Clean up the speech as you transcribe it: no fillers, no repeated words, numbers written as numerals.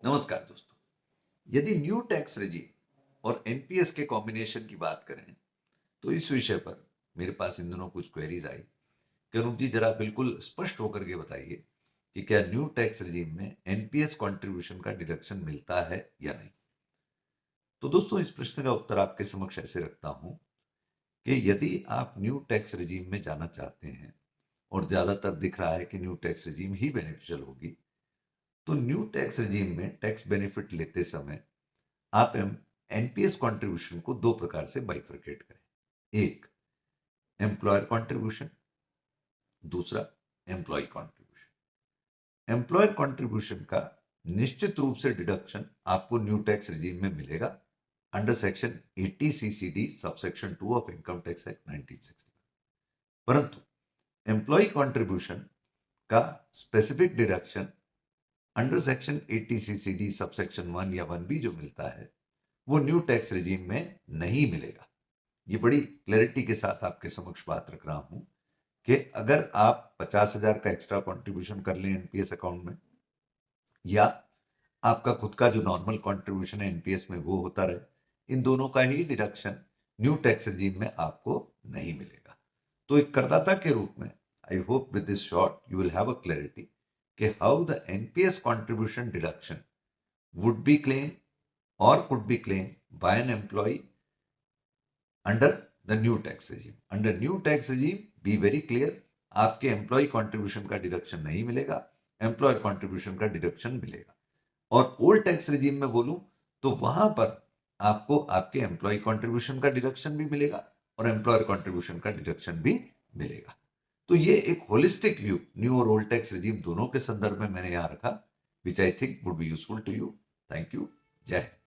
नमस्कार दोस्तों। यदि न्यू टैक्स रेजिम और एनपीएस के कॉम्बिनेशन की बात करें तो इस विषय पर मेरे पास इन दिनों कुछ क्वेरीज आई कि अनूप जी जरा बिल्कुल स्पष्ट होकर के बताइए कि क्या न्यू टैक्स रेजिम में एनपीएस कंट्रीब्यूशन का डिडक्शन मिलता है या नहीं। तो दोस्तों इस प्रश्न का उत्तर आपके समक्ष ऐसे रखता हूं कि यदि आप न्यू टैक्स रेजिम में जाना चाहते हैं और ज्यादातर दिख रहा है कि न्यू टैक्स रेजिम ही बेनिफिशियल होगी, तो न्यू टैक्स रेजिम में टैक्स बेनिफिट लेते समय आप एनपीएस कंट्रीब्यूशन को दो प्रकार से बाइफरकेट करें। एक, एम्प्लॉयर कंट्रीब्यूशन। दूसरा, एम्प्लॉय कंट्रीब्यूशन। एम्प्लॉयर कंट्रीब्यूशन का निश्चित रूप से डिडक्शन आपको न्यू टैक्स रेजिम में मिलेगा under section 80 CCD subsection 2 of income tax act 1960। परंतु एम्प्लॉय कंट्रीब्यूशन का specific deduction under section 80 CCD subsection 1 या 1 बी जो मिलता है वो न्यू टैक्स रेजिम में नहीं मिलेगा। ये बड़ी क्लैरिटी के साथ आपके समक्ष बात रख रहा हूं कि अगर आप 50,000 का एक्स्ट्रा कंट्रीब्यूशन कर लें एनपीएस अकाउंट में, या आपका खुद का जो नॉर्मल कंट्रीब्यूशन है एनपीएस में वो होता रहे, इन दोनों का ही डिडक्शन न्यू टैक्स रेजिम में आपको नहीं मिलेगा। तो एक करदाता के रूप में I hope with this short you will have a clarity कि how the NPS contribution deduction would be claimed or could be claimed by an employee under the new tax regime. Under new tax regime, be very clear, आपके employ contribution का deduction नहीं मिलेगा, employer contribution का deduction मिलेगा। और old tax regime में बोलूं तो वहां पर आपको आपके एम्प्लॉय कंट्रीब्यूशन का डिडक्शन भी मिलेगा और एम्प्लॉयर कंट्रीब्यूशन का डिडक्शन भी मिलेगा। तो ये एक होलिस्टिक व्यू न्यू और ओल्ड टैक्स रिजीम दोनों के संदर्भ में मैंने यहां रखा, which I think would be useful to you. Thank you. जय हिंद।